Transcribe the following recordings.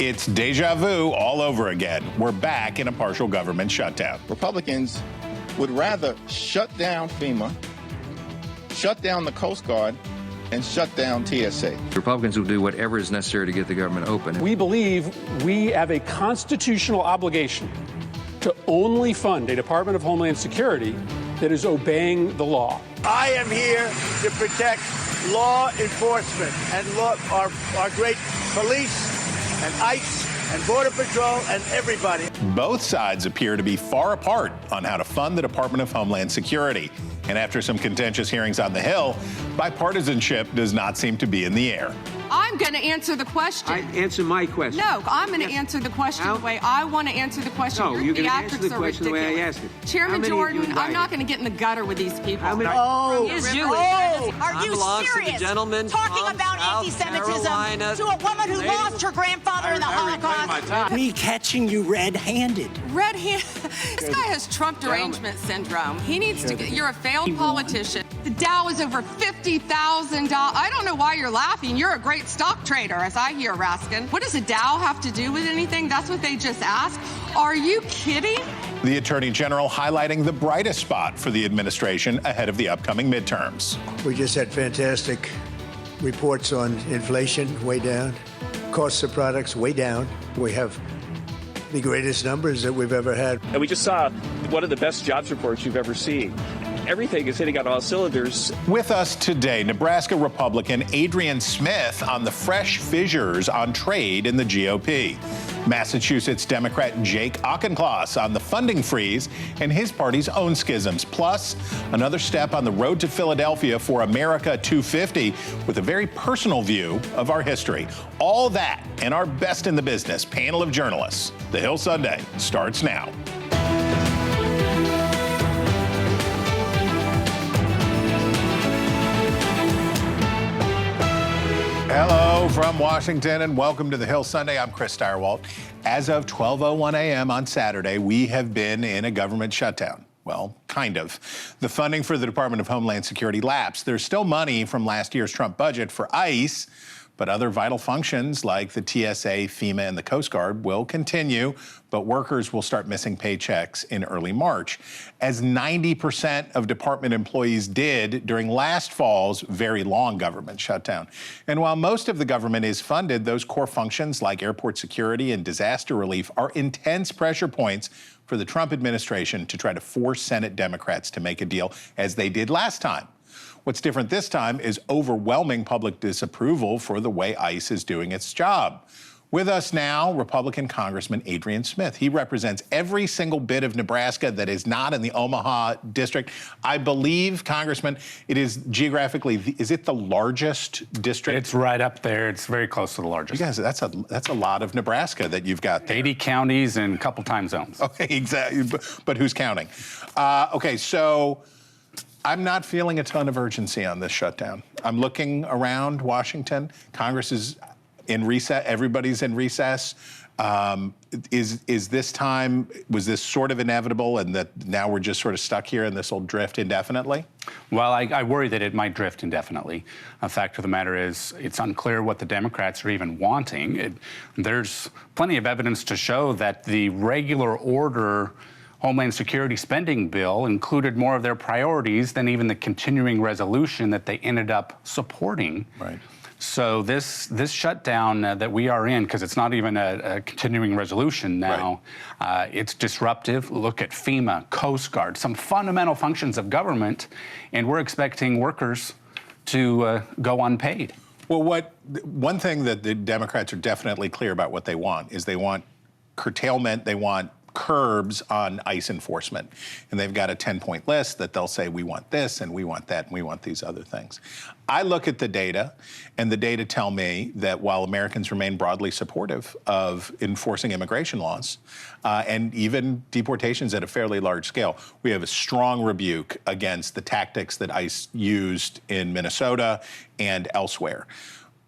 It's deja vu all over again. We're back in a partial government shutdown. Republicans would rather shut down FEMA, shut down the Coast Guard, and shut down TSA. Republicans will do whatever is necessary to get the government open. We believe we have a constitutional obligation to only fund a Department of Homeland Security that is obeying the law. I am here to protect law enforcement and our great police and ICE and Border Patrol and everybody. Both sides appear to be far apart on how to fund the Department of Homeland Security. And after some contentious hearings on the Hill, bipartisanship does not seem to be in the air. I'm going to answer the question. Answer my question. No, I'm going to answer the question the way I want to answer the question. No, you're going to answer the question the way I asked it. Chairman Jordan, I'm not going to get in the gutter with these people. Are you serious? Talking about anti-Semitism to a woman who lost her grandfather in the Holocaust. We catching you red-handed. This guy has Trump derangement syndrome. He needs to. You're a failed politician. The Dow is over $50,000. I don't know why you're laughing. You're a great stock trader, as I hear, Raskin. What does the Dow have to do with anything? That's what they just asked. Are you kidding? The Attorney General highlighting the brightest spot for the administration ahead of the upcoming midterms. We just had fantastic reports on inflation, way down. Costs of products, way down. We have the greatest numbers that we've ever had. And we just saw one of the best jobs reports you've ever seen. Everything is hitting on all cylinders. With us today, Nebraska Republican Adrian Smith on the fresh fissures on trade in the GOP. Massachusetts Democrat Jake Auchincloss on the funding freeze and his party's own schisms. Plus, another step on the road to Philadelphia for America 250 with a very personal view of our history. All that and our best in the business panel of journalists. The Hill Sunday starts now. Hello from Washington and welcome to the Hill Sunday. I'm Chris Stirewalt. As of 12:01 a.m. on Saturday, we have been in a government shutdown. Well, kind of. The funding for the Department of Homeland Security lapsed. There's still money from last year's Trump budget for ICE, but other vital functions like the TSA, FEMA, and the Coast Guard will continue, but workers will start missing paychecks in early March, as 90% of department employees did during last fall's very long government shutdown. And while most of the government is funded, those core functions like airport security and disaster relief are intense pressure points for the Trump administration to try to force Senate Democrats to make a deal, as they did last time. What's different this time is overwhelming public disapproval for the way ICE is doing its job. With us now, Republican Congressman Adrian Smith. He represents every single bit of Nebraska that is not in the Omaha district. I believe, Congressman, it is geographically, is it the largest district? It's right up there. It's very close to the largest. You guys, that's a lot of Nebraska that you've got there. 80 counties and a couple time zones. Okay, exactly. But who's counting? Okay, so I'm not feeling a ton of urgency on this shutdown. I'm looking around Washington. Congress is in recess. Everybody's in recess. Is this time, was this sort of inevitable and that now we're just sort of stuck here and this will drift indefinitely? Well, I worry that it might drift indefinitely. The fact of the matter is it's unclear what the Democrats are even wanting. There's plenty of evidence to show that the regular order Homeland Security spending bill included more of their priorities than even the continuing resolution that they ended up supporting. Right. So this shutdown that we are in, because it's not even a continuing resolution now, right. It's disruptive. Look at FEMA, Coast Guard, some fundamental functions of government, and we're expecting workers to go unpaid. Well, one thing that the Democrats are definitely clear about what they want is they want curtailment, they want curbs on ICE enforcement. And they've got a 10-point list that they'll say, we want this and we want that and we want these other things. I look at the data, and the data tell me that while Americans remain broadly supportive of enforcing immigration laws and even deportations at a fairly large scale, we have a strong rebuke against the tactics that ICE used in Minnesota and elsewhere.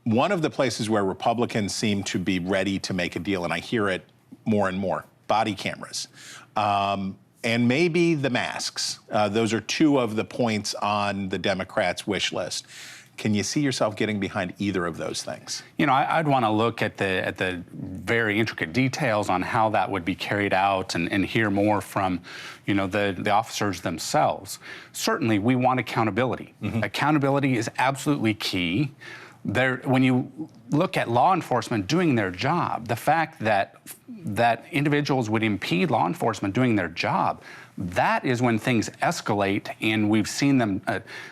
One of the places where Republicans seem to be ready to make a deal, and I hear it more and more, body cameras, and maybe the masks. Those are two of the points on the Democrats' wish list. Can you see yourself getting behind either of those things? You know, I'd want to look at the very intricate details on how that would be carried out and hear more from, you know, the officers themselves. Certainly, we want accountability. Accountability is absolutely key. When you look at law enforcement doing their job, the fact that individuals would impede law enforcement doing their job, that is when things escalate, and we've seen them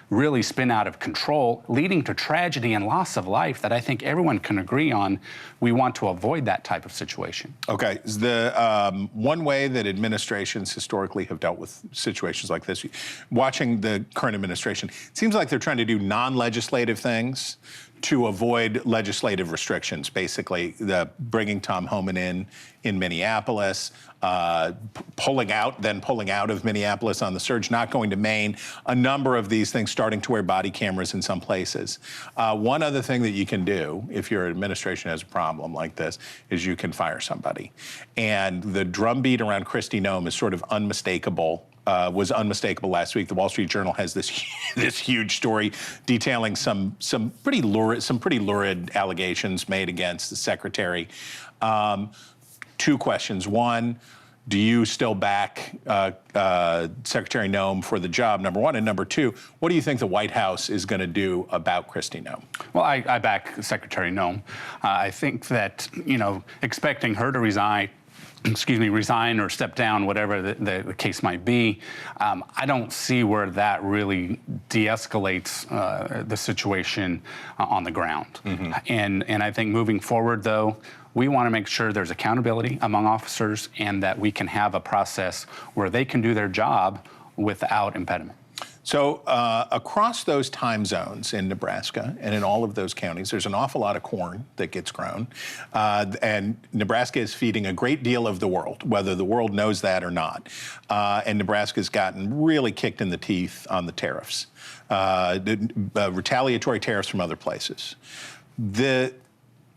really spin out of control, leading to tragedy and loss of life that I think everyone can agree on. We want to avoid that type of situation. Okay. The one way that administrations historically have dealt with situations like this, watching the current administration, it seems like they're trying to do non-legislative things to avoid legislative restrictions, basically bringing Tom Homan in Minneapolis, pulling out of Minneapolis on the surge, not going to Maine, a number of these things, starting to wear body cameras in some places. One other thing that you can do if your administration has a problem like this is you can fire somebody. And the drumbeat around Kristi Noem is sort of unmistakable. Was unmistakable last week. The Wall Street Journal has this huge story detailing some pretty lurid allegations made against the secretary. Two questions. One, do you still back Secretary Noem for the job, number one? And number two, what do you think the White House is going to do about Kristi Noem? Well, I back Secretary Noem. I think that, you know, expecting her to resign or step down, whatever the case might be, I don't see where that really de-escalates the situation on the ground. And I think moving forward, though, we want to make sure there's accountability among officers and that we can have a process where they can do their job without impediment. So across those time zones in Nebraska and in all of those counties, there's an awful lot of corn that gets grown. And Nebraska is feeding a great deal of the world, whether the world knows that or not. And Nebraska's gotten really kicked in the teeth on the tariffs, retaliatory tariffs from other places.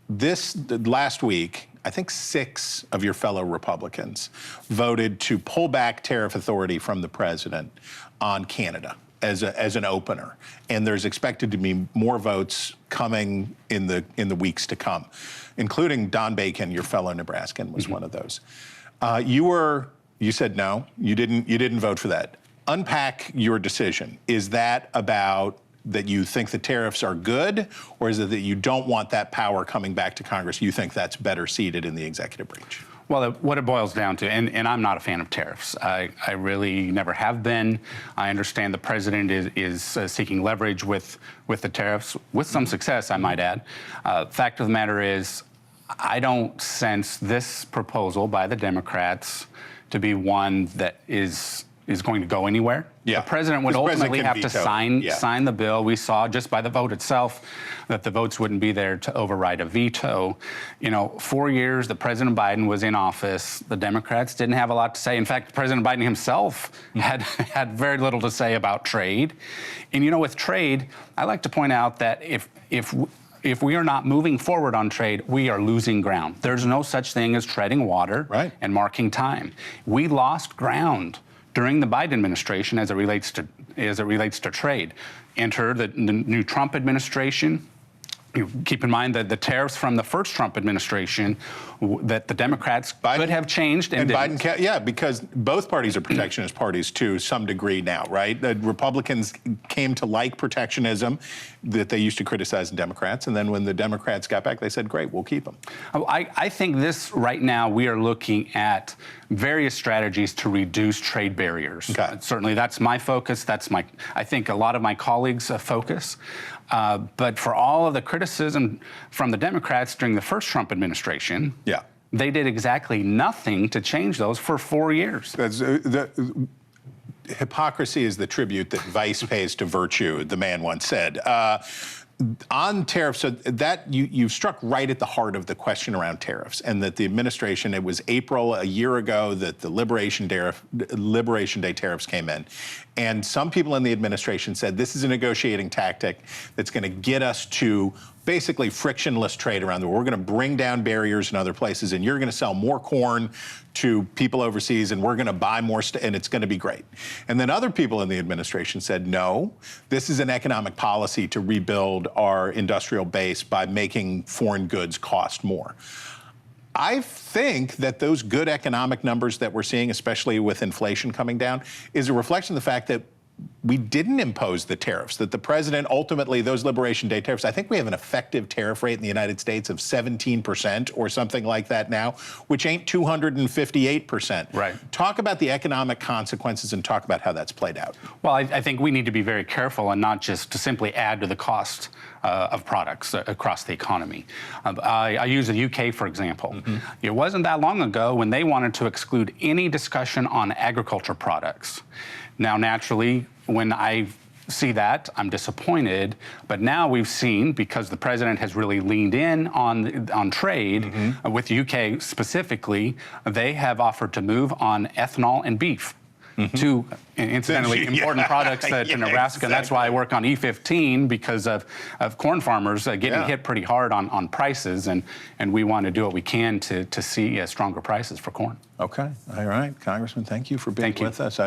Last week, I think 6 of your fellow Republicans voted to pull back tariff authority from the president on Canada as an opener, and there's expected to be more votes coming in the weeks to come, including Don Bacon, your fellow Nebraskan, was one of those. You said no, you didn't vote for that. Unpack your decision. Is that about that you think the tariffs are good, or is it that you don't want that power coming back to Congress? You think that's better seated in the executive branch? Well, what it boils down to, and I'm not a fan of tariffs. I really never have been. I understand the president is seeking leverage with the tariffs, with some success, I might add. Fact of the matter is, I don't sense this proposal by the Democrats to be one that is going to go anywhere. Yeah. The president would ultimately have to sign the bill. We saw just by the vote itself that the votes wouldn't be there to override a veto. You know, 4 years that President Biden was in office, the Democrats didn't have a lot to say. In fact, President Biden himself had very little to say about trade. And you know, with trade, I like to point out that if we are not moving forward on trade, we are losing ground. There's no such thing as treading water and marking time. We lost ground during the Biden administration as it relates to trade. Enter the new Trump administration. You keep in mind that the tariffs from the first Trump administration that the Democrats could have changed. And Biden, because both parties are protectionist parties to some degree now, right? The Republicans came to like protectionism that they used to criticize the Democrats. And then when the Democrats got back, they said, great, we'll keep them. I think this right now, we are looking at various strategies to reduce trade barriers. Okay. Certainly that's my focus. I think a lot of my colleagues' focus. But for all of the criticism from the Democrats during the first Trump administration, they did exactly nothing to change those for 4 years. Hypocrisy is the tribute that vice pays to virtue, the man once said. On tariffs, so that you've struck right at the heart of the question around tariffs, and that the administration, it was April a year ago that the Liberation Day tariffs came in. And some people in the administration said this is a negotiating tactic that's going to get us to basically frictionless trade around the world. We're going to bring down barriers in other places, and you're going to sell more corn to people overseas, and we're going to buy more, and it's going to be great. And then other people in the administration said, no, this is an economic policy to rebuild our industrial base by making foreign goods cost more. I think that those good economic numbers that we're seeing, especially with inflation coming down, is a reflection of the fact that we didn't impose the tariffs, that the president ultimately, those Liberation Day tariffs, I think we have an effective tariff rate in the United States of 17% or something like that now, which ain't 258%. Right. Talk about the economic consequences and talk about how that's played out. Well, I think we need to be very careful and not just to simply add to the cost of products across the economy. I use the UK, for example. It wasn't that long ago when they wanted to exclude any discussion on agriculture products. Now, naturally, when I see that, I'm disappointed. But now we've seen, because the president has really leaned in on trade, with the UK specifically, they have offered to move on ethanol and beef. Two, incidentally, important products to Nebraska. Exactly. That's why I work on E15, because of corn farmers getting hit pretty hard on prices, and we want to do what we can to see stronger prices for corn. Okay. All right. Congressman, thank you for being with us.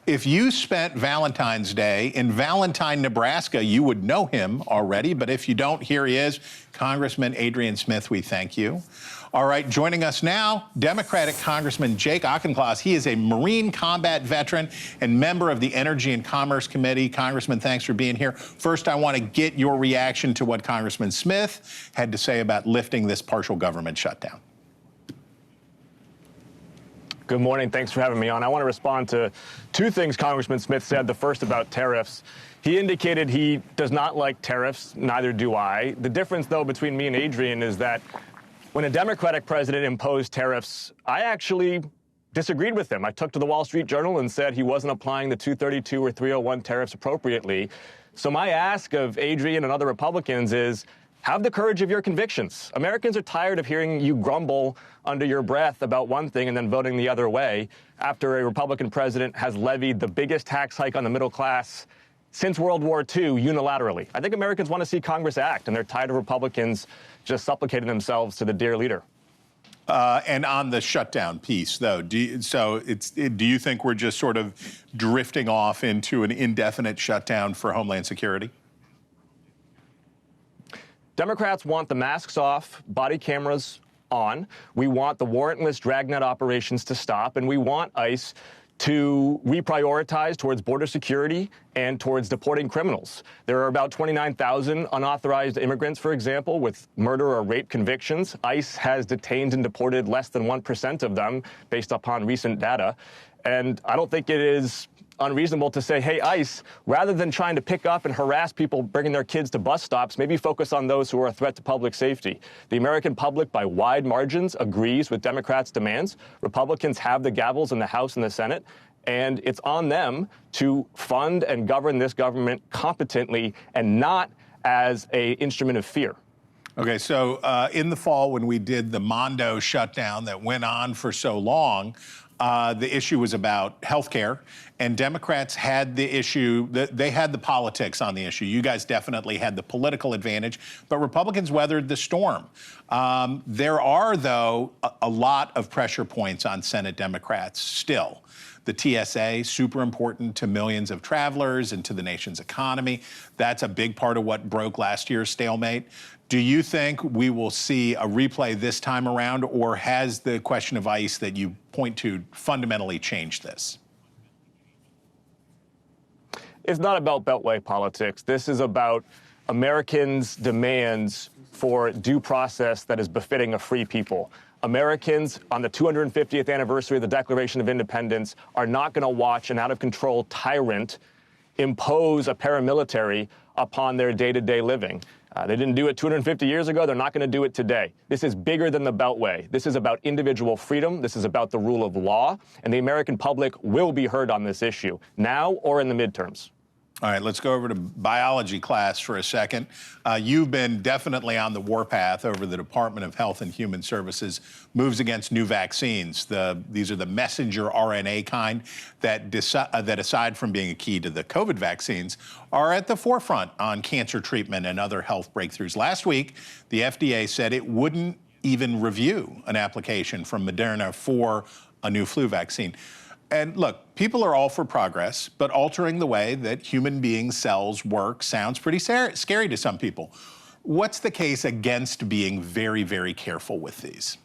If you spent Valentine's Day in Valentine, Nebraska, you would know him already. But if you don't, here he is, Congressman Adrian Smith. We thank you. All right, joining us now, Democratic Congressman Jake Auchincloss. He is a Marine combat veteran and member of the Energy and Commerce Committee. Congressman, thanks for being here. First, I want to get your reaction to what Congressman Smith had to say about lifting this partial government shutdown. Good morning. Thanks for having me on. I want to respond to two things Congressman Smith said. The first about tariffs. He indicated he does not like tariffs. Neither do I. The difference, though, between me and Adrian is that when a Democratic president imposed tariffs, I actually disagreed with him. I took to the Wall Street Journal and said he wasn't applying the 232 or 301 tariffs appropriately. So my ask of Adrian and other Republicans is, have the courage of your convictions. Americans are tired of hearing you grumble under your breath about one thing and then voting the other way after a Republican president has levied the biggest tax hike on the middle class since World War II unilaterally. I think Americans want to see Congress act, and they're tired of Republicans just supplicating themselves to the dear leader. And on the shutdown piece, though, do you think we're just sort of drifting off into an indefinite shutdown for Homeland Security? Democrats want the masks off, body cameras on. We want the warrantless dragnet operations to stop, and we want ICE to reprioritize towards border security and towards deporting criminals. There are about 29,000 unauthorized immigrants, for example, with murder or rape convictions. ICE has detained and deported less than 1% of them based upon recent data. And I don't think it is unreasonable to say, hey, ICE, rather than trying to pick up and harass people bringing their kids to bus stops, maybe focus on those who are a threat to public safety. The American public, by wide margins, agrees with Democrats' demands. Republicans have the gavels in the House and the Senate, and it's on them to fund and govern this government competently and not as an instrument of fear. Okay, so in the fall when we did the Mondo shutdown that went on for so long, the issue was about health care, and Democrats had the issue, they had the politics on the issue. You guys definitely had the political advantage, but Republicans weathered the storm. There are, though, a lot of pressure points on Senate Democrats still. The TSA, super important to millions of travelers and to the nation's economy. That's a big part of what broke last year's stalemate. Do you think we will see a replay this time around, or has the question of ICE that you point to fundamentally changed this? It's not about Beltway politics. This is about Americans' demands for due process that is befitting a free people. Americans, on the 250th anniversary of the Declaration of Independence, are not going to watch an out-of-control tyrant impose a paramilitary upon their day-to-day living. They didn't do it 250 years ago. They're not going to do it today. This is bigger than the Beltway. This is about individual freedom. This is about the rule of law. And the American public will be heard on this issue, now or in the midterms. All right, let's go over to biology class for a second. You've been definitely on the warpath over the Department of Health and Human Services moves against new vaccines. These are the messenger RNA kind that aside from being a key to the COVID vaccines, are at the forefront on cancer treatment and other health breakthroughs. Last week, the FDA said it wouldn't even review an application from Moderna for a new flu vaccine. And look, people are all for progress, but altering the way that human beings' cells work sounds pretty scary to some people. What's the case against being very, very careful with these?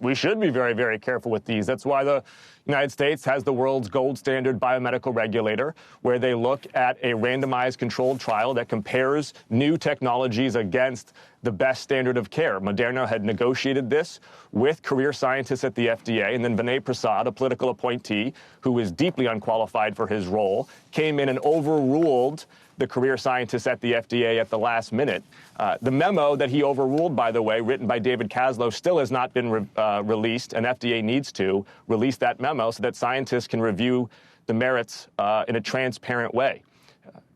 We should be very, very careful with these. That's why the United States has the world's gold standard biomedical regulator, where they look at a randomized controlled trial that compares new technologies against the best standard of care. Moderna had negotiated this with career scientists at the FDA, and then Vinay Prasad, a political appointee who is deeply unqualified for his role, came in and overruled the career scientists at the FDA at the last minute. The memo that he overruled, by the way, written by David Kaslow, still has not been released, and FDA needs to release that memo so that scientists can review the merits in a transparent way.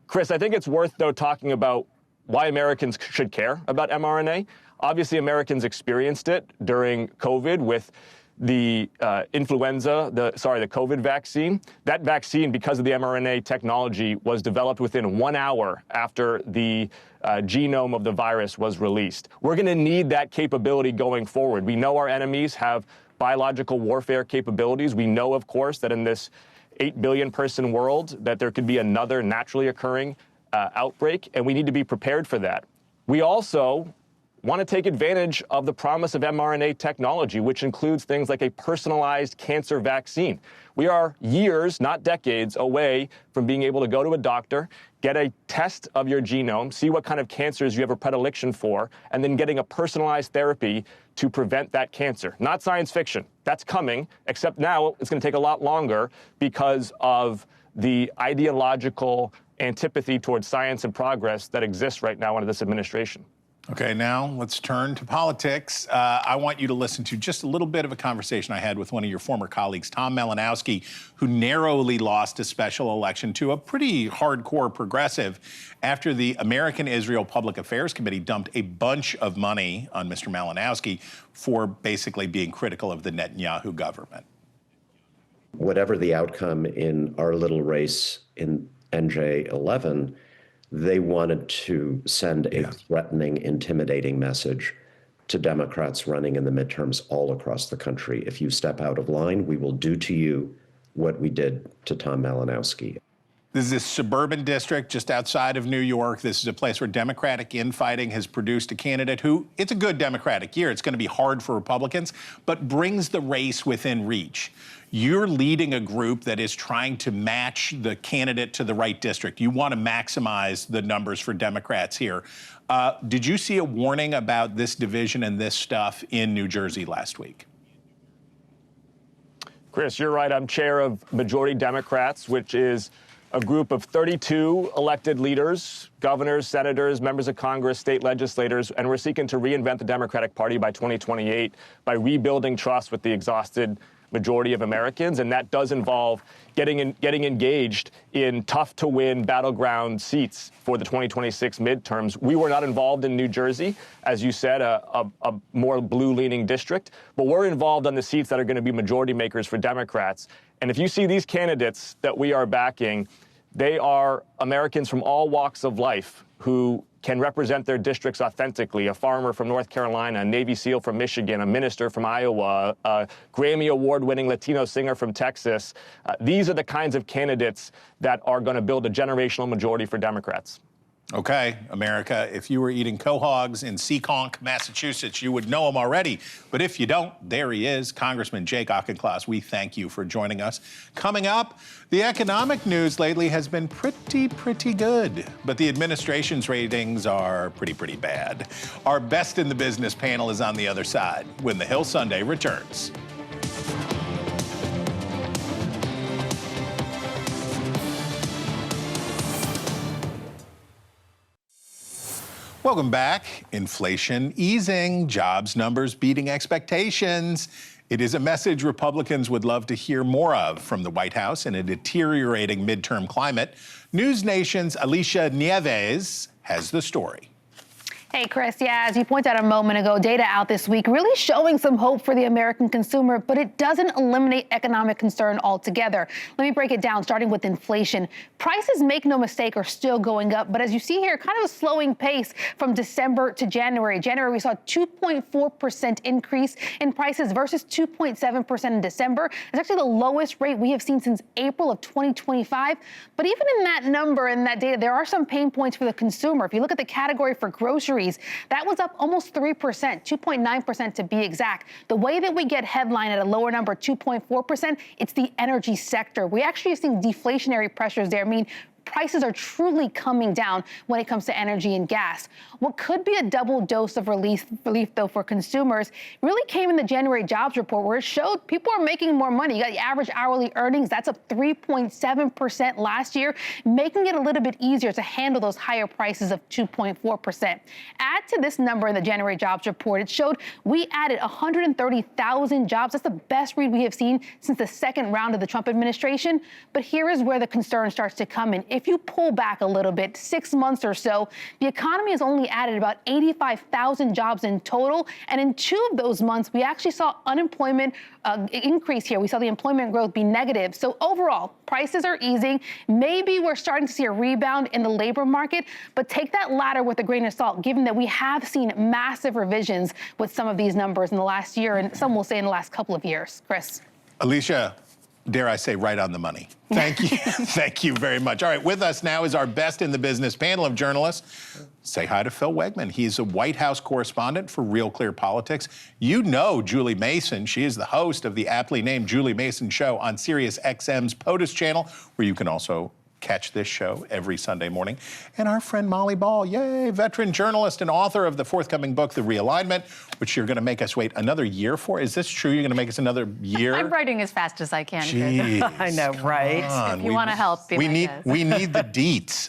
Chris, I think it's worth, though, talking about why Americans should care about mRNA. Obviously, Americans experienced it during COVID with the the COVID vaccine. That vaccine, because of the mRNA technology, was developed within 1 hour after the genome of the virus was released. We're going to need that capability going forward. We know our enemies have biological warfare capabilities. We know, of course, that in this 8 billion person world that there could be another naturally occurring outbreak, and we need to be prepared for that. We also want to take advantage of the promise of mRNA technology, which includes things like a personalized cancer vaccine. We are years, not decades, away from being able to go to a doctor, get a test of your genome, see what kind of cancers you have a predilection for, and then getting a personalized therapy to prevent that cancer. Not science fiction. That's coming, except now it's going to take a lot longer because of the ideological antipathy towards science and progress that exists right now under this administration. Okay, now let's turn to politics. I want you to listen to just a little bit of a conversation I had with one of your former colleagues, Tom Malinowski, who narrowly lost a special election to a pretty hardcore progressive after the American Israel Public Affairs Committee dumped a bunch of money on Mr. Malinowski for basically being critical of the Netanyahu government. Whatever the outcome in our little race in NJ11, they wanted to send a threatening, intimidating message to Democrats running in the midterms all across the country. If you step out of line, we will do to you what we did to Tom Malinowski. This is a suburban district just outside of New York. This is a place where Democratic infighting has produced a candidate who, it's a good Democratic year. It's going to be hard for Republicans, but brings the race within reach. You're leading a group that is trying to match the candidate to the right district. You want to maximize the numbers for Democrats here. Did you see a warning about this division and this stuff in New Jersey last week? Chris, you're right. I'm chair of Majority Democrats, which is a group of 32 elected leaders, governors, senators, members of Congress, state legislators, and we're seeking to reinvent the Democratic Party by 2028 by rebuilding trust with the exhausted majority of Americans, and that does involve getting engaged in tough-to-win battleground seats for the 2026 midterms. We were not involved in New Jersey, as you said, a more blue-leaning district, but we're involved on the seats that are going to be majority makers for Democrats. And if you see these candidates that we are backing, they are Americans from all walks of life who can represent their districts authentically. A farmer from North Carolina, a Navy SEAL from Michigan, a minister from Iowa, a Grammy Award-winning Latino singer from Texas. These are the kinds of candidates that are going to build a generational majority for Democrats. Okay, America, if you were eating quahogs in Seekonk, Massachusetts, you would know him already. But if you don't, there he is, Congressman Jake Auchincloss. We thank you for joining us. Coming up, the economic news lately has been pretty good. But the administration's ratings are pretty bad. Our Best in the Business panel is on the other side when The Hill Sunday returns. Welcome back. Inflation easing, jobs numbers beating expectations. It is a message Republicans would love to hear more of from the White House in a deteriorating midterm climate. NewsNation's Alicia Nieves has the story. Hey, Chris. Yeah, as you pointed out a moment ago, data out this week really showing some hope for the American consumer, but it doesn't eliminate economic concern altogether. Let me break it down, starting with inflation. Prices, make no mistake, are still going up, but as you see here, kind of a slowing pace from December to January. January, we saw a 2.4% increase in prices versus 2.7% in December. It's actually the lowest rate we have seen since April of 2025. But even in that number, in that data, there are some pain points for the consumer. If you look at the category for groceries, that was up almost 3%, 2.9% to be exact. The way that we get headline at a lower number, 2.4%, it's the energy sector. We actually are seeing deflationary pressures there. I mean, prices are truly coming down when it comes to energy and gas. What could be a double dose of relief though, for consumers really came in the January jobs report, where it showed people are making more money. You got the average hourly earnings, that's up 3.7% last year, making it a little bit easier to handle those higher prices of 2.4%. Add to this number in the January jobs report, it showed we added 130,000 jobs. That's the best read we have seen since the second round of the Trump administration. But here is where the concern starts to come in. If you pull back a little bit, 6 months or so, the economy has only added about 85,000 jobs in total. And in 2 of those months, we actually saw unemployment increase here. We saw the employment growth be negative. So overall, prices are easing. Maybe we're starting to see a rebound in the labor market, but take that latter with a grain of salt, given that we have seen massive revisions with some of these numbers in the last year, and some will say in the last couple of years. Chris. Alicia, dare I say, right on the money. Thank you. Thank you very much. All right, with us now is our best in the business panel of journalists. Say hi to Phil Wegman. He's a White House correspondent for Real Clear Politics. You know Julie Mason. She is the host of the aptly named Julie Mason Show on Sirius XM's POTUS channel, where you can also catch this show every Sunday morning. And our friend Molly Ball, yay, veteran journalist and author of the forthcoming book, The Realignment, which you're going to make us wait another year for. Is this true? You're going to make us another year? I'm writing as fast as I can. Jeez, I know, right? If you want to help, we need the deets.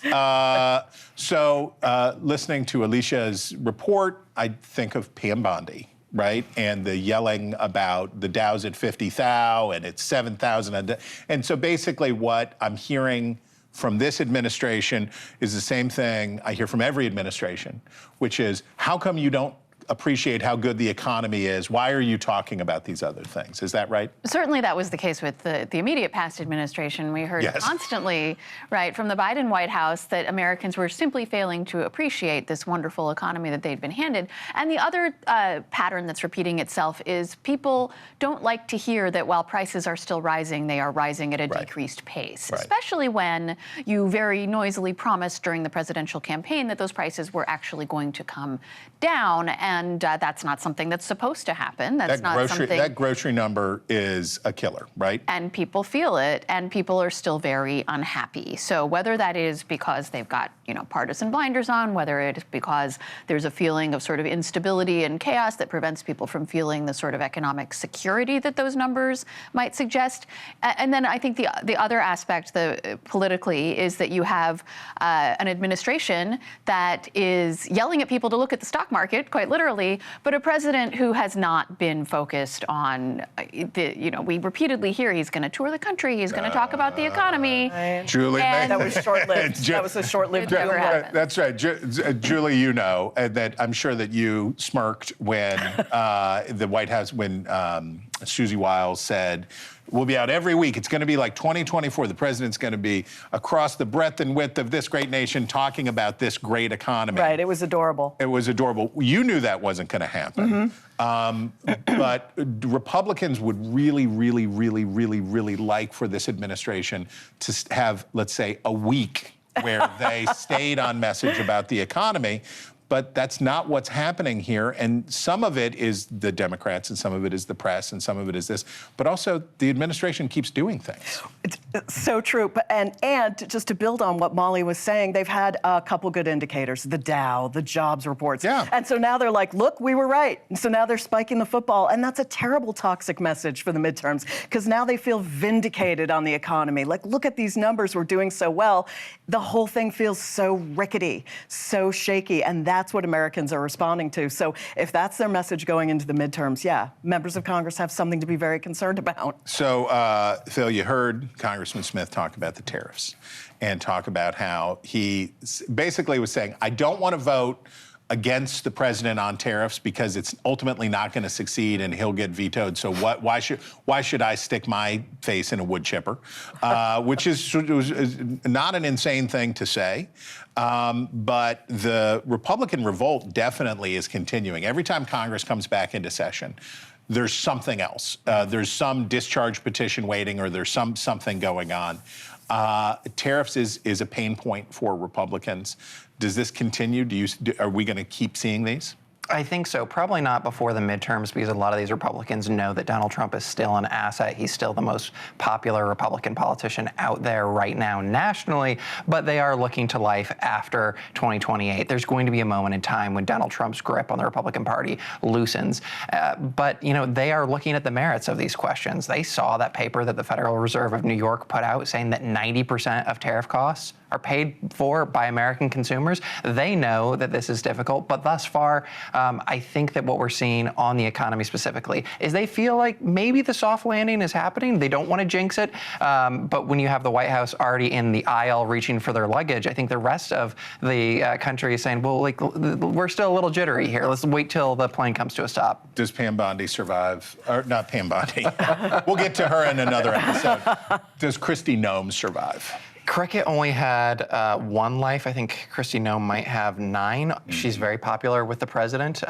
Listening to Alicia's report, I think of Pam Bondi, right? And the yelling about the Dow's at 50,000 and it's 7,000. And so basically what I'm hearing from this administration is the same thing I hear from every administration, which is, how come you don't appreciate how good the economy is? Why are you talking about these other things? Is that right? Certainly that was the case with the immediate past administration. We heard constantly, right, from the Biden White House that Americans were simply failing to appreciate this wonderful economy that they'd been handed. And the other pattern that's repeating itself is people don't like to hear that while prices are still rising, they are rising at a decreased pace, especially when you very noisily promised during the presidential campaign that those prices were actually going to come down. And that's not something that's supposed to happen. That's not something. That grocery number is a killer, right? And people feel it, and people are still very unhappy. So whether that is because they've got, partisan blinders on, whether it is because there's a feeling of sort of instability and chaos that prevents people from feeling the sort of economic security that those numbers might suggest. And then I think the other aspect, politically, is that you have an administration that is yelling at people to look at the stock market, quite literally, but a president who has not been focused on we repeatedly hear he's going to tour the country, he's going to talk about the economy. Julie, that was short-lived. That was a short-lived. That's right, Julie. You know that I'm sure that you smirked when the White House, when Susie Wiles said, we'll be out every week. It's going to be like 2024. The president's going to be across the breadth and width of this great nation talking about this great economy. Right. It was adorable. It was adorable. You knew that wasn't going to happen. But Republicans would really, really, really, really, really like for this administration to have, let's say, a week where they stayed on message about the economy. But that's not what's happening here. And some of it is the Democrats, and some of it is the press, and some of it is this. But also, the administration keeps doing things. It's so true. And just to build on what Molly was saying, they've had a couple good indicators, the Dow, the jobs reports. Yeah. And so now they're like, look, we were right. And so now they're spiking the football. And that's a terrible toxic message for the midterms, because now they feel vindicated on the economy. Like, look at these numbers, we're doing so well. The whole thing feels so rickety, so shaky. And that that's what Americans are responding to. So if that's their message going into the midterms, yeah, members of Congress have something to be very concerned about. So, Phil, you heard Congressman Smith talk about the tariffs and talk about how he basically was saying, I don't want to vote against the president on tariffs because it's ultimately not going to succeed and he'll get vetoed. So why should I stick my face in a wood chipper? Which is not an insane thing to say. But the Republican revolt definitely is continuing. Every time Congress comes back into session, there's something else. There's some discharge petition waiting, or there's something going on. Tariffs is a pain point for Republicans. Does this continue? Are we going to keep seeing these? I think so. Probably not before the midterms, because a lot of these Republicans know that Donald Trump is still an asset. He's still the most popular Republican politician out there right now nationally, but they are looking to life after 2028. There's going to be a moment in time when Donald Trump's grip on the Republican Party loosens. But, they are looking at the merits of these questions. They saw that paper that the Federal Reserve of New York put out saying that 90% of tariff costs are paid for by American consumers. They know that this is difficult, but thus far, I think that what we're seeing on the economy specifically is they feel like maybe the soft landing is happening. They don't want to jinx it, but when you have the White House already in the aisle reaching for their luggage, I think the rest of the country is saying, well, we're still a little jittery here. Let's wait till the plane comes to a stop. Does Pam Bondi survive? Or not Pam Bondi. We'll get to her in another episode. Does Kristi Noem survive? Cricket only had one life. I think Kristi Noem might have 9. She's very popular with the president.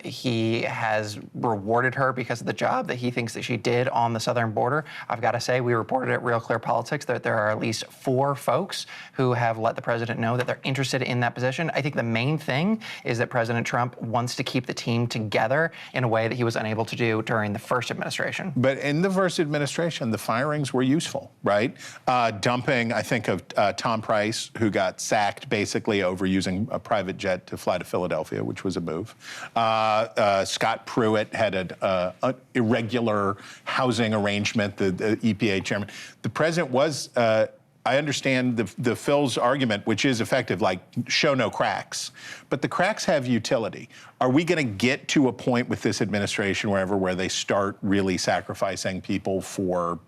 He has rewarded her because of the job that he thinks that she did on the southern border. I've got to say, we reported at Real Clear Politics that there are at least 4 folks who have let the president know that they're interested in that position. I think the main thing is that President Trump wants to keep the team together in a way that he was unable to do during the first administration. But in the first administration, the firings were useful, right? Dumping, I think, of Tom Price, who got sacked basically over using a private jet to fly to Philadelphia, which was a move. Scott Pruitt had an irregular housing arrangement, the EPA chairman. The president was, I understand the Phil's argument, which is effective, like show no cracks, but the cracks have utility. Are we going to get to a point with this administration, where they start really sacrificing people for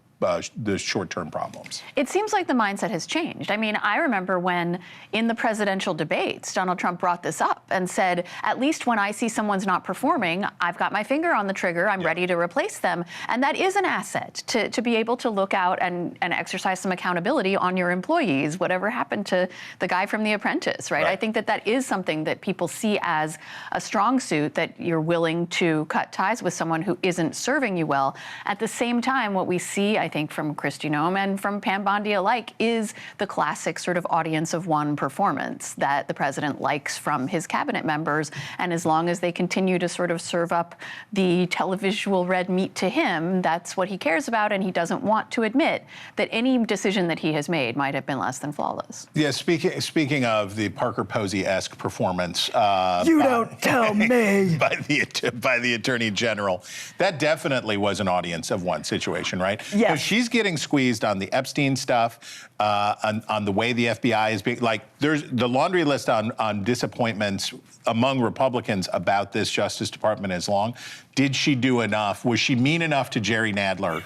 the short-term problems? It seems like the mindset has changed. I mean, I remember when in the presidential debates, Donald Trump brought this up and said, at least when I see someone's not performing, I've got my finger on the trigger, I'm ready to replace them. And that is an asset to be able to look out and exercise some accountability on your employees, whatever happened to the guy from The Apprentice, right? I think that is something that people see as a strong suit, that you're willing to cut ties with someone who isn't serving you well. At the same time, what we see, I think, from Kristi Noem and from Pam Bondi alike, is the classic sort of audience of one performance that the president likes from his cabinet members. And as long as they continue to sort of serve up the televisual red meat to him, that's what he cares about. And he doesn't want to admit that any decision that he has made might have been less than flawless. Yeah, speaking of the Parker Posey-esque performance, you don't tell me, by the Attorney General, that definitely was an audience of one situation, right? Yes. She's getting squeezed on the Epstein stuff, on the way the FBI is being, there's the laundry list on disappointments among Republicans about this Justice Department is long. Did she do enough? Was she mean enough to Jerry Nadler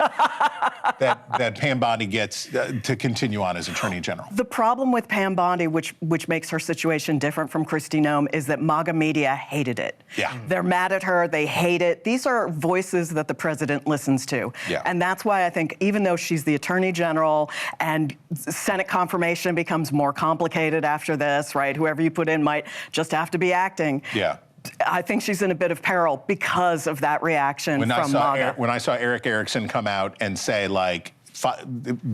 that Pam Bondi gets to continue on as Attorney General? The problem with Pam Bondi, which makes her situation different from Kristi Noem, is that MAGA media hated it. Yeah. They're mad at her. They hate it. These are voices that the president listens to. Yeah. And that's why I think even though she's the Attorney General and Senate confirmation becomes more complicated after this, right? Whoever you put in might just have to be acting. Yeah. I think she's in a bit of peril because of that reaction from MAGA. When I saw Eric Erickson come out and say,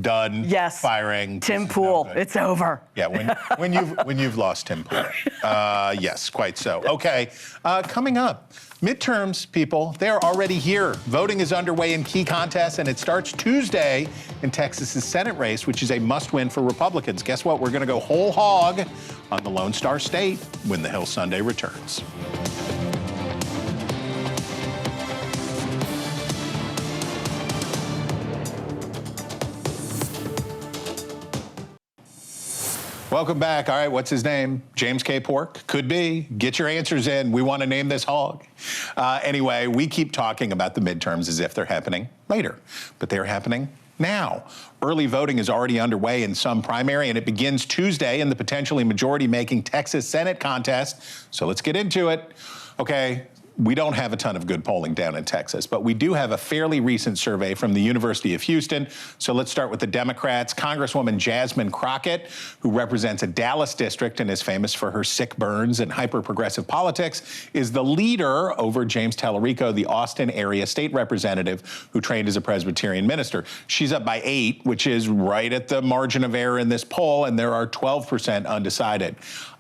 done, yes, firing. Tim Pool, it's over. Yeah, when you've lost Tim Pool. Yes, quite so. Okay, coming up, midterms, people, they're already here. Voting is underway in key contests, and it starts Tuesday in Texas's Senate race, which is a must-win for Republicans. Guess what? We're going to go whole hog on the Lone Star State when the Hill Sunday returns. Welcome back. All right, what's his name? James K. Pork? Could be. Get your answers in. We want to name this hog. Anyway, we keep talking about the midterms as if they're happening later, but they're happening now. Early voting is already underway in some primary, and it begins Tuesday in the potentially majority-making Texas Senate contest. So let's get into it. Okay. We don't have a ton of good polling down in Texas, but we do have a fairly recent survey from the University of Houston. So let's start with the Democrats. Congresswoman Jasmine Crockett, who represents a Dallas district and is famous for her sick burns and hyper-progressive politics, is the leader over James Tallarico, the Austin area state representative who trained as a Presbyterian minister. She's up by 8, which is right at the margin of error in this poll, and there are 12% undecided.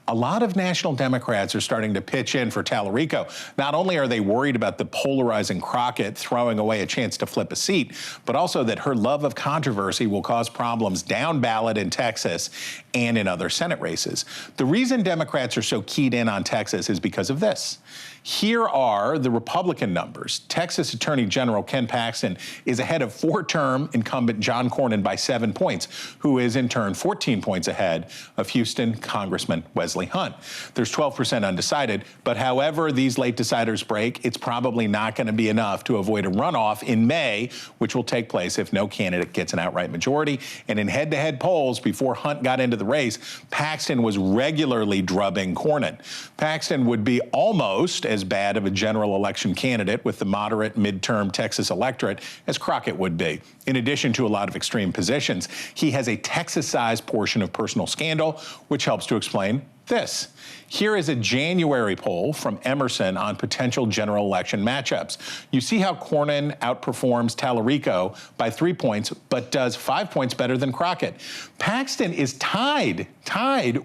A lot of national Democrats are starting to pitch in for Tallarico. Not only are they worried about the polarizing Crockett throwing away a chance to flip a seat, but also that her love of controversy will cause problems down ballot in Texas and in other Senate races. The reason Democrats are so keyed in on Texas is because of this. Here are the Republican numbers. Texas Attorney General Ken Paxton is ahead of 4-term incumbent John Cornyn by 7 points, who is in turn 14 points ahead of Houston Congressman Wesley Hunt. There's 12% undecided, but however these late deciders break, it's probably not going to be enough to avoid a runoff in May, which will take place if no candidate gets an outright majority. And in head-to-head polls before Hunt got into the race, Paxton was regularly drubbing Cornyn. Paxton would be almost as bad of a general election candidate with the moderate midterm Texas electorate as Crockett would be. In addition to a lot of extreme positions, he has a Texas-sized portion of personal scandal, which helps to explain this. Here is a January poll from Emerson on potential general election matchups. You see how Cornyn outperforms Tallarico by 3 points, but does 5 points better than Crockett. Paxton is tied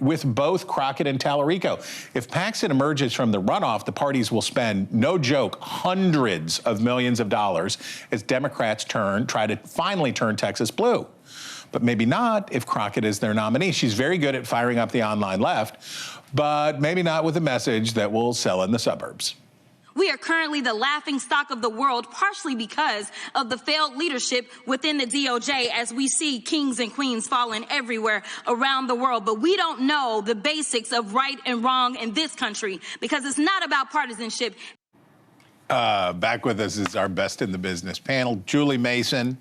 with both Crockett and Tallarico. If Paxton emerges from the runoff, the parties will spend, no joke, hundreds of millions of dollars as Democrats try to finally turn Texas blue. But maybe not if Crockett is their nominee. She's very good at firing up the online left, but maybe not with a message that will sell in the suburbs. We are currently the laughingstock of the world, partially because of the failed leadership within the DOJ, as we see kings and queens falling everywhere around the world. But we don't know the basics of right and wrong in this country, because it's not about partisanship. Back with us is our best in the business panel, Julie Mason.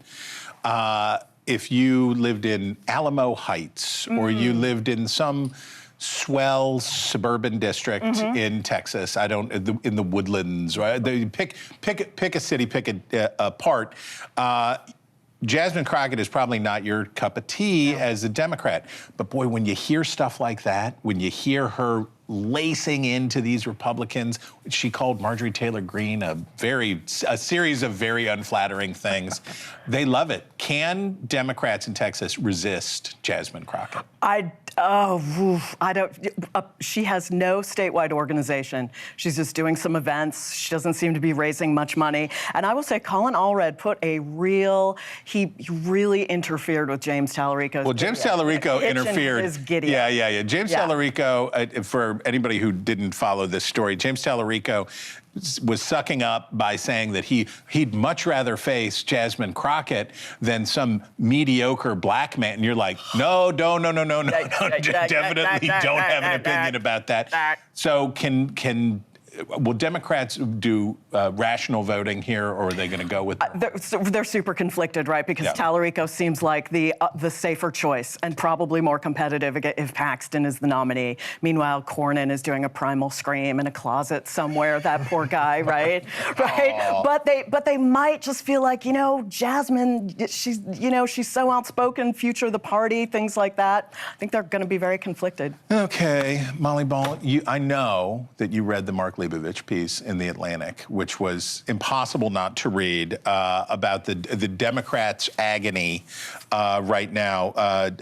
If you lived in Alamo Heights or you lived in some swell suburban district in Texas, in the Woodlands, right? Pick a city, pick a part. Jasmine Crockett is probably not your cup of tea as a Democrat. But boy, when you hear stuff like that, when you hear her lacing into these Republicans, which she called Marjorie Taylor Greene a series of very unflattering things, they love it. Can Democrats in Texas resist Jasmine Crockett? I don't. She has no statewide organization. She's just doing some events. She doesn't seem to be raising much money. And I will say, Colin Allred he really interfered with James Tallarico. Well, James Tallarico interfered. Yeah. James Tallarico, for anybody who didn't follow this story, James Tallarico was sucking up by saying that he'd much rather face Jasmine Crockett than some mediocre black man. And you're like, no, definitely don't have an opinion about that. So will Democrats do rational voting here, or are they going to go with? They're super conflicted, right? Because Tallarico seems like the safer choice and probably more competitive if Paxton is the nominee. Meanwhile, Cornyn is doing a primal scream in a closet somewhere. That poor guy, right? Right. But they might just feel like, Jasmine, she's so outspoken, future of the party, things like that. I think they're going to be very conflicted. Okay, Molly Ball, I know that you read the Mark Leibovich piece in The Atlantic, which was impossible not to read, about the Democrats' agony right now.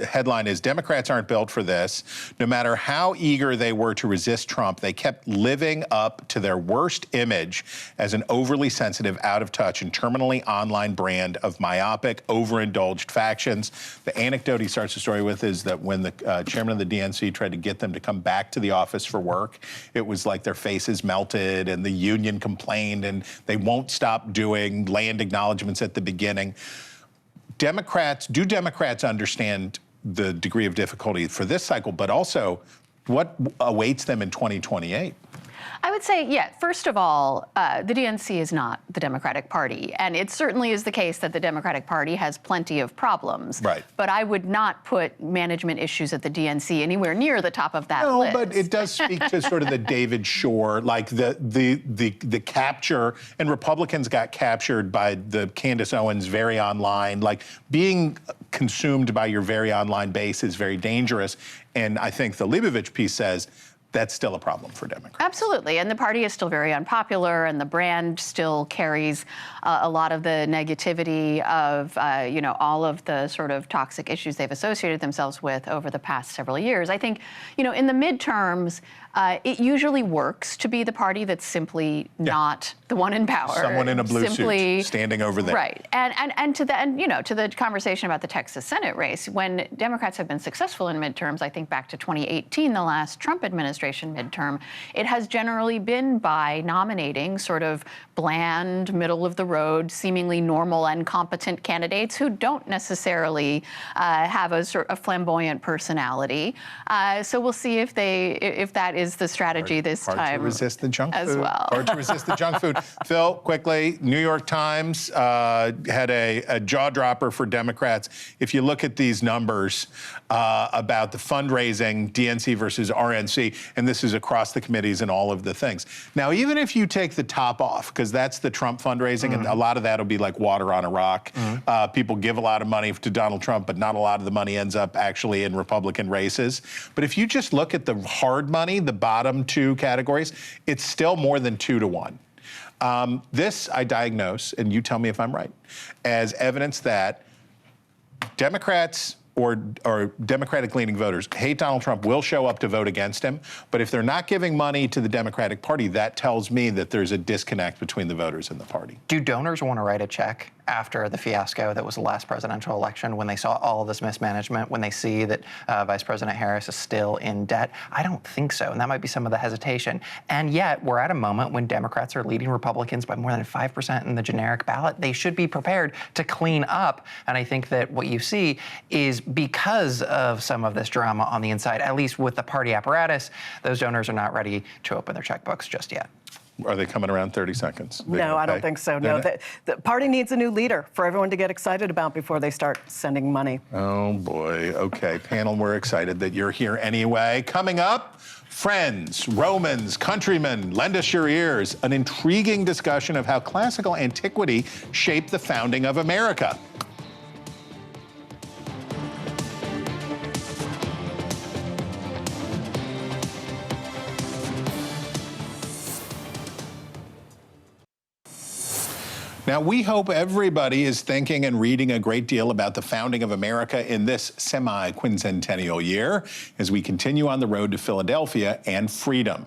Headline is, Democrats aren't built for this. No matter how eager they were to resist Trump, they kept living up to their worst image as an overly sensitive, out of touch, and terminally online brand of myopic, overindulged factions. The anecdote he starts the story with is that when the chairman of the DNC tried to get them to come back to the office for work, it was like their faces melted and the union complained and they won't stop doing land acknowledgments at the beginning. Do Democrats understand the degree of difficulty for this cycle, but also what awaits them in 2028? I would say, yeah, first of all, the DNC is not the Democratic Party. And it certainly is the case that the Democratic Party has plenty of problems. Right. But I would not put management issues at the DNC anywhere near the top of that list. No, but it does speak to sort of the David Shore, like the capture, and Republicans got captured by the Candace Owens very online. Like, being consumed by your very online base is very dangerous. And I think the Leibovich piece says that's still a problem for Democrats. Absolutely, and the party is still very unpopular, and the brand still carries a lot of the negativity of, all of the sort of toxic issues they've associated themselves with over the past several years. I think, in the midterms, it usually works to be the party that's simply not the one in power. Someone in a blue suit standing over there. Right, and to the conversation about the Texas Senate race, when Democrats have been successful in midterms, I think back to 2018, the last Trump administration midterm, it has generally been by nominating sort of bland, middle-of-the-road, seemingly normal and competent candidates who don't necessarily have a sort of flamboyant personality. So we'll see if that is the strategy this time. Hard to resist the junk as food. well. Hard to resist the junk food. Phil, quickly, New York Times had a jaw dropper for Democrats. If you look at these numbers about the fundraising, DNC versus RNC, and this is across the committees and all of the things. Now, even if you take the top off, because that's the Trump fundraising, and a lot of that will be like water on a rock. People give a lot of money to Donald Trump, but not a lot of the money ends up actually in Republican races. But if you just look at the hard money, the bottom two categories, it's still more than 2 to 1. This I diagnose, and you tell me if I'm right, as evidence that Democrats or Democratic-leaning voters hate Donald Trump, will show up to vote against him. But if they're not giving money to the Democratic Party, that tells me that there's a disconnect between the voters and the party. Do donors want to write a check after the fiasco that was the last presidential election, when they saw all of this mismanagement, when they see that Vice President Harris is still in debt? I don't think so, and that might be some of the hesitation. And yet, we're at a moment when Democrats are leading Republicans by more than 5% in the generic ballot. They should be prepared to clean up, and I think that what you see is because of some of this drama on the inside, at least with the party apparatus, those donors are not ready to open their checkbooks just yet. Are they coming around 30 seconds? No, I don't think so. No, the party needs a new leader for everyone to get excited about before they start sending money. Oh, boy. Okay, panel, we're excited that you're here anyway. Coming up, friends, Romans, countrymen, lend us your ears. An intriguing discussion of how classical antiquity shaped the founding of America. Now, we hope everybody is thinking and reading a great deal about the founding of America in this semi-quincentennial year as we continue on the road to Philadelphia and freedom.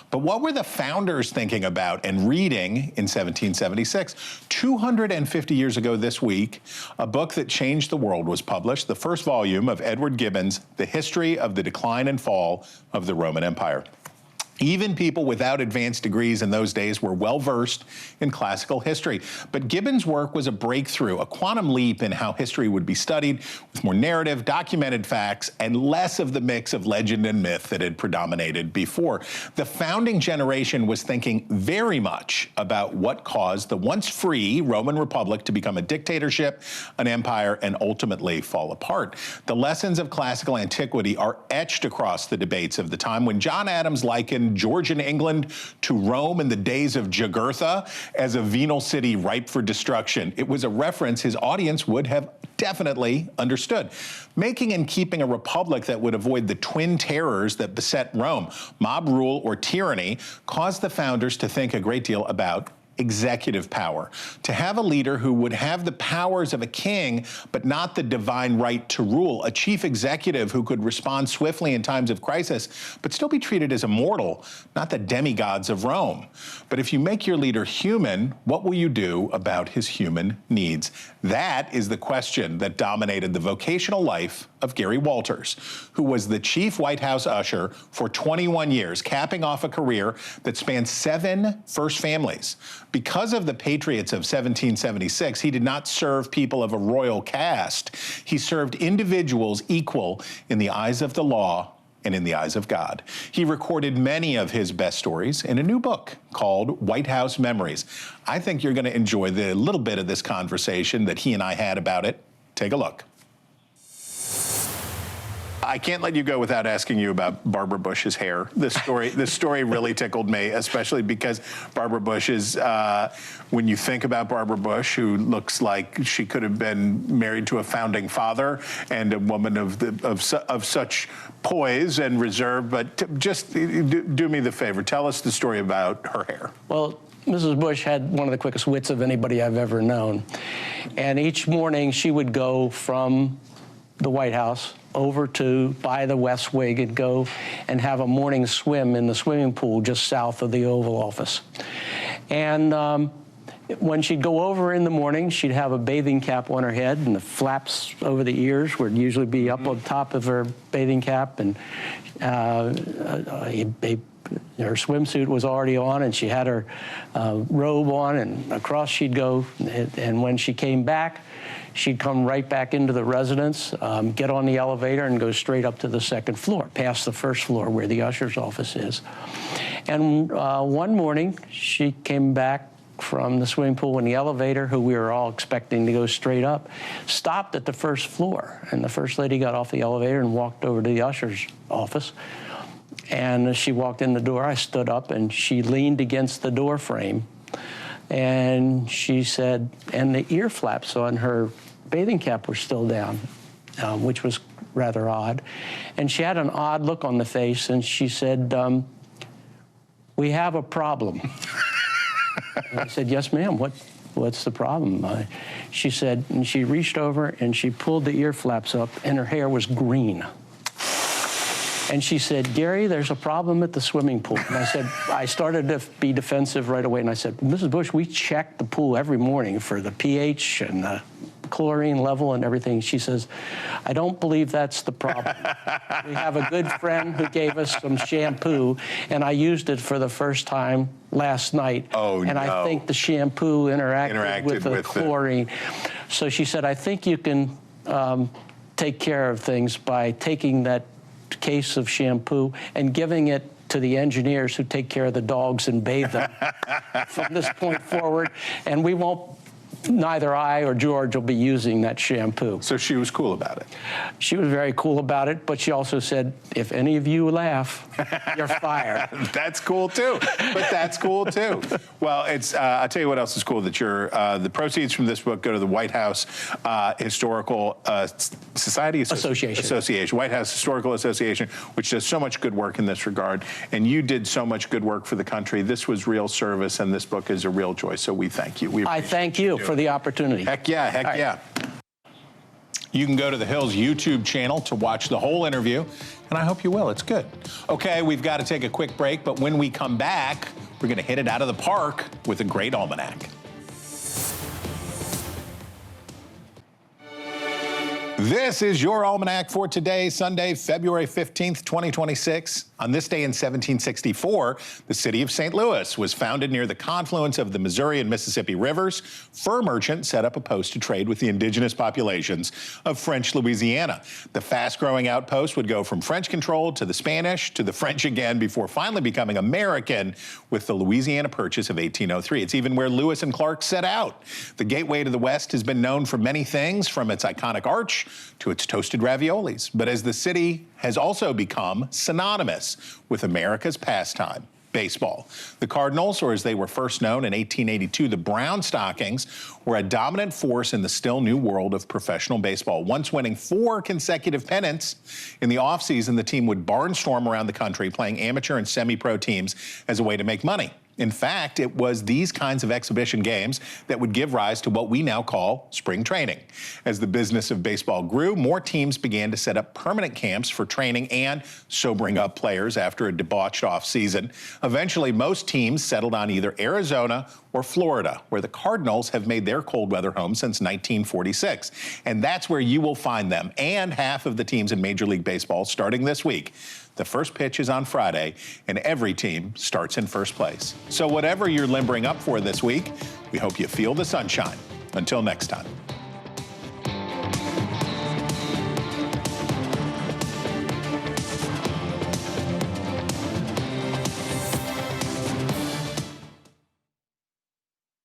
But what were the founders thinking about and reading in 1776? 250 years ago this week, a book that changed the world was published, the first volume of Edward Gibbon's The History of the Decline and Fall of the Roman Empire. Even people without advanced degrees in those days were well-versed in classical history. But Gibbon's work was a breakthrough, a quantum leap in how history would be studied, with more narrative, documented facts, and less of the mix of legend and myth that had predominated before. The founding generation was thinking very much about what caused the once free Roman Republic to become a dictatorship, an empire, and ultimately fall apart. The lessons of classical antiquity are etched across the debates of the time. When John Adams likened Georgian England to Rome in the days of Jugurtha as a venal city ripe for destruction, it was a reference his audience would have definitely understood. Making and keeping a republic that would avoid the twin terrors that beset Rome, mob rule or tyranny, caused the founders to think a great deal about executive power, to have a leader who would have the powers of a king, but not the divine right to rule, a chief executive who could respond swiftly in times of crisis, but still be treated as a mortal, not the demigods of Rome. But if you make your leader human, what will you do about his human needs? That is the question that dominated the vocational life of Gary Walters, who was the chief White House usher for 21 years, capping off a career that spanned 7 first families. Because of the Patriots of 1776, he did not serve people of a royal caste. He served individuals equal in the eyes of the law and in the eyes of God. He recorded many of his best stories in a new book called White House Memories. I think you're going to enjoy the little bit of this conversation that he and I had about it. Take a look. I can't let you go without asking you about Barbara Bush's hair. This story really tickled me, especially because Barbara Bush is, when you think about Barbara Bush, who looks like she could have been married to a founding father and a woman of such poise and reserve, but just do me the favor. Tell us the story about her hair. Well, Mrs. Bush had one of the quickest wits of anybody I've ever known. And each morning she would go from the White House over by the West Wing and go and have a morning swim in the swimming pool just south of the Oval Office. And when she'd go over in the morning, she'd have a bathing cap on her head, and the flaps over the ears would usually be up on top of her bathing cap, and her swimsuit was already on, and she had her robe on, and across she'd go. And when she came back, she'd come right back into the residence, get on the elevator, and go straight up to the second floor, past the first floor where the usher's office is. And one morning, she came back from the swimming pool, and the elevator, who we were all expecting to go straight up, stopped at the first floor. And the First Lady got off the elevator and walked over to the usher's office. And as she walked in the door, I stood up, and she leaned against the door frame. And she said, and the ear flaps on her bathing cap were still down, which was rather odd. And she had an odd look on the face, and she said, we have a problem. And I said, yes, ma'am, what's the problem? She said, and she reached over and she pulled the ear flaps up, and her hair was green. And she said, Gary, there's a problem at the swimming pool. And I said, I started to be defensive right away. And I said, Mrs. Bush, we check the pool every morning for the pH and the chlorine level and everything. She says, I don't believe that's the problem. We have a good friend who gave us some shampoo, and I used it for the first time last night. Oh, and no. I think the shampoo interacted with the chlorine. So she said, I think you can take care of things by taking that case of shampoo and giving it to the engineers who take care of the dogs and bathe them from this point forward, and we won't, neither I or George will be using that shampoo. So she was cool about it. She was very cool about it, but she also said, if any of you laugh, you're fired. That's cool too. But that's cool too. Well, it's I'll tell you what else is cool, that the proceeds from this book go to the White House Historical Association, White House Historical Association, which does so much good work in this regard. And you did so much good work for the country. This was real service, and this book is a real joy. So we thank you. I thank you for the opportunity. Heck yeah, heck yeah. You can go to the Hill's YouTube channel to watch the whole interview, and I hope you will. It's good. Okay, we've got to take a quick break, but when we come back, we're going to hit it out of the park with a great almanac. This is your almanac for today, Sunday, February 15th, 2026. On this day in 1764, the city of St. Louis was founded near the confluence of the Missouri and Mississippi rivers. Fur merchants set up a post to trade with the indigenous populations of French Louisiana. The fast-growing outpost would go from French-controlled to the Spanish to the French again before finally becoming American with the Louisiana Purchase of 1803. It's even where Lewis and Clark set out. The gateway to the West has been known for many things, from its iconic arch to its toasted raviolis. But as the city has also become synonymous with America's pastime, baseball. The Cardinals, or as they were first known in 1882, the Brown Stockings, were a dominant force in the still new world of professional baseball. Once winning 4 consecutive pennants, in the offseason, the team would barnstorm around the country playing amateur and semi-pro teams as a way to make money. In fact, it was these kinds of exhibition games that would give rise to what we now call spring training. As the business of baseball grew, more teams began to set up permanent camps for training and sobering up players after a debauched offseason. Eventually, most teams settled on either Arizona or Florida, where the Cardinals have made their cold weather home since 1946. And that's where you will find them and half of the teams in Major League Baseball starting this week. The first pitch is on Friday, and every team starts in first place. So whatever you're limbering up for this week, we hope you feel the sunshine. Until next time.